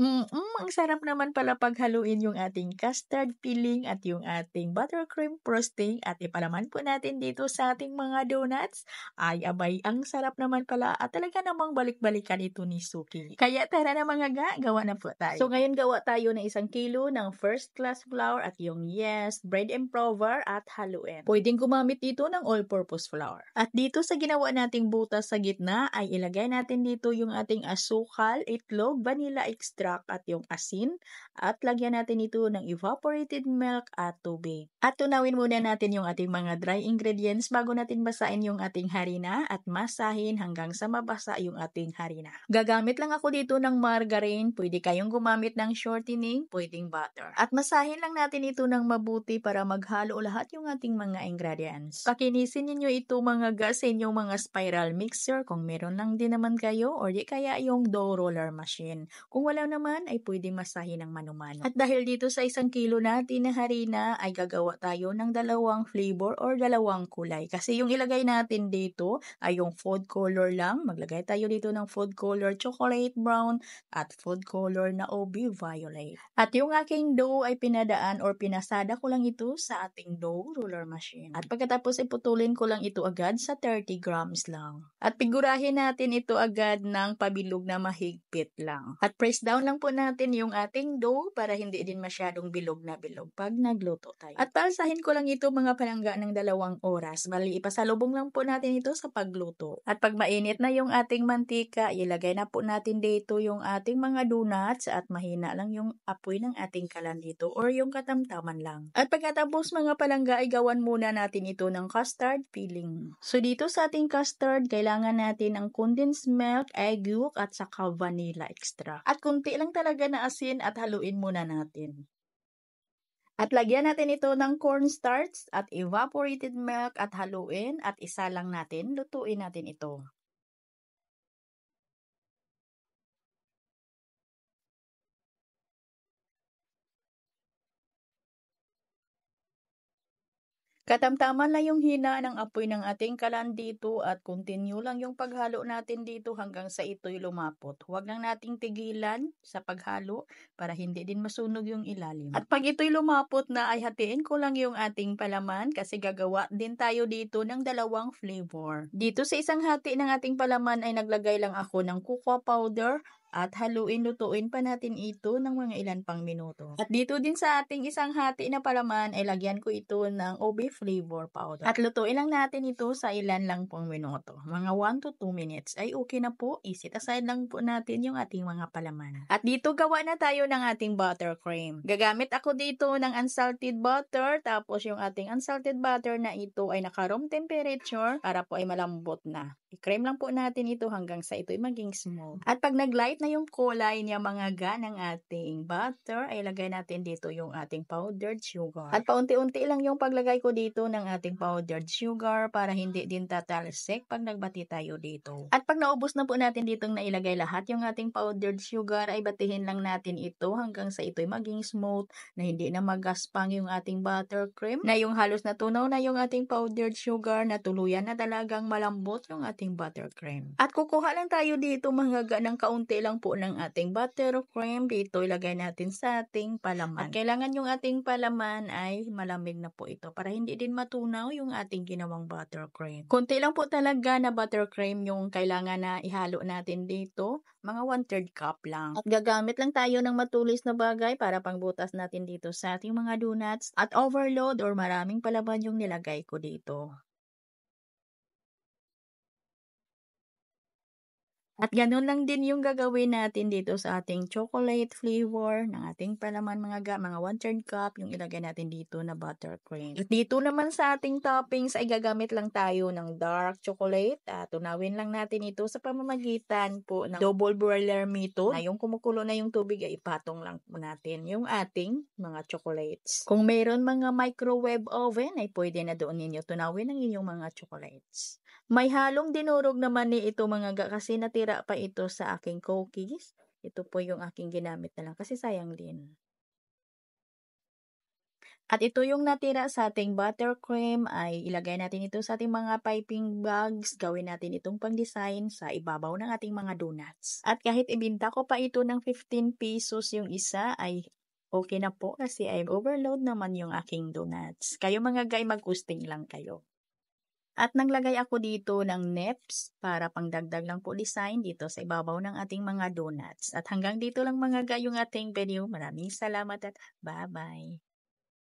Ang sarap naman pala paghaluin yung ating custard filling at yung ating buttercream frosting at ipalaman po natin dito sa ating mga donuts. Ay, abay, ang sarap naman pala at talaga namang balik-balikan ito ni Suki. Kaya tara na mga ga, gawa na po tayo. So ngayon gawa tayo ng 1 kilo ng first class flour at yung yes, bread improver at haluin. Pwedeng gumamit dito ng all-purpose flour. At dito sa ginawa nating butas sa gitna ay ilagay natin dito yung ating asukal, itlog, vanilla extract at yung asin at lagyan natin ito ng evaporated milk at tubig. At tunawin muna natin yung ating mga dry ingredients bago natin basain yung ating harina at masahin hanggang sa mabasa yung ating harina. Gagamit lang ako dito ng margarine, pwede kayong gumamit ng shortening, pwedeng butter. At masahin lang natin ito ng mabuti para maghalo lahat yung ating mga ingredients. Pakinisin niyo ito mga gas sa inyong mga spiral mixer kung meron lang din naman kayo or di kaya yung dough roller machine. Kung wala naman ay pwedeng masahin ng mano-mano. At dahil dito sa 1 kilo natin na harina ay gagawa tayo ng 2 flavor or 2 kulay. Kasi yung ilagay natin dito ay yung food color lang. Maglagay tayo dito ng food color chocolate brown at food color na OB violet. At yung aking dough ay pinadaan or pinasada ko lang ito sa ating dough roller machine. At pagkatapos iputulin ko lang ito agad sa 30 grams lang. At figurahin natin ito agad ng pabilog na mahigpit lang. At press down lang po natin yung ating dough para hindi din masyadong bilog na bilog pag nagluto tayo. At palsahin ko lang ito mga palangga ng 2 oras. Bali, ipasalubong lang po natin ito sa pagluto. At pag mainit na yung ating mantika, ilagay na po natin dito yung ating mga donuts at mahina lang yung apoy ng ating kalan dito or yung katamtaman lang. At pagkatapos mga palangga ay gawan muna natin ito ng custard filling. So dito sa ating custard, kailangan natin ang condensed milk, egg yolk at saka vanilla extra. At kunti lang talaga na asin at haluin muna natin. At lagyan natin ito ng cornstarch at evaporated milk at haluin at isa lang natin, lutuin natin ito. Katamtaman lang yung hina ng apoy ng ating kalan dito at continue lang yung paghalo natin dito hanggang sa ito'y lumapot. Huwag lang nating tigilan sa paghalo para hindi din masunog yung ilalim. At pag ito'y lumapot na ay hatiin ko lang yung ating palaman kasi gagawa din tayo dito ng 2 flavor. Dito sa isang hati ng ating palaman ay naglagay lang ako ng cocoa powder at lutuin pa natin ito ng mga ilan pang minuto. At dito din sa ating isang hati na palaman ay lagyan ko ito ng OB flavor powder. At lutuin lang natin ito sa ilan lang pong minuto. Mga 1 to 2 minutes ay okay na po. Isit aside lang po natin yung ating mga palaman. At dito gawa na tayo ng ating buttercream. Gagamit ako dito ng unsalted butter tapos yung ating unsalted butter na ito ay naka-room temperature para po ay malambot na. I-cream lang po natin ito hanggang sa ito'y maging smooth. At pag nag-light na yung kulay niya mga ng ating butter, ay lagay natin dito yung ating powdered sugar. At paunti-unti lang yung paglagay ko dito ng ating powdered sugar para hindi din tatalsik pag nagbati tayo dito. At pag naubos na po natin ditong nailagay lahat yung ating powdered sugar, ay batihin lang natin ito hanggang sa ito'y maging smooth na hindi na magaspang yung ating buttercream, na yung halos natunaw na yung ating powdered sugar na tuluyan na talagang malambot yung ating buttercream. At kukuha lang tayo dito mga ng kaunti lang po ng ating buttercream. Dito ilagay natin sa ating palaman. At kailangan yung ating palaman ay malamig na po ito para hindi din matunaw yung ating ginawang buttercream. Kunti lang po talaga na buttercream yung kailangan na ihalo natin dito. Mga 1/3 cup lang. At gagamit lang tayo ng matulis na bagay para pangbutas natin dito sa ating mga donuts. At overload or maraming palaman yung nilagay ko dito. At gano'n lang din yung gagawin natin dito sa ating chocolate flavor ng ating palaman mga 1/3 cup yung ilagay natin dito na buttercream. At dito naman sa ating toppings ay gagamit lang tayo ng dark chocolate. At tunawin lang natin ito sa pamamagitan po ng double boiler method na yung kumukulo na yung tubig ay ipatong lang po natin yung ating mga chocolates. Kung mayroon mga microwave oven ay pwede na doon ninyo tunawin ang inyong mga chocolates. May halong dinurog naman ni ito mga kasi natira pa ito sa aking cookies. Ito po yung aking ginamit na lang kasi sayang din. At ito yung natira sa ating buttercream ay ilagay natin ito sa ating mga piping bags. Gawin natin itong pang-design sa ibabaw ng ating mga donuts. At kahit ibinta ko pa ito ng 15 pesos yung isa ay okay na po kasi ay overload naman yung aking donuts. Kayo mga guy, mag-hosting lang kayo. At naglagay ako dito ng neps para pangdagdag lang po design dito sa ibabaw ng ating mga donuts. At hanggang dito lang mga guy yung ating video. Maraming salamat at bye-bye.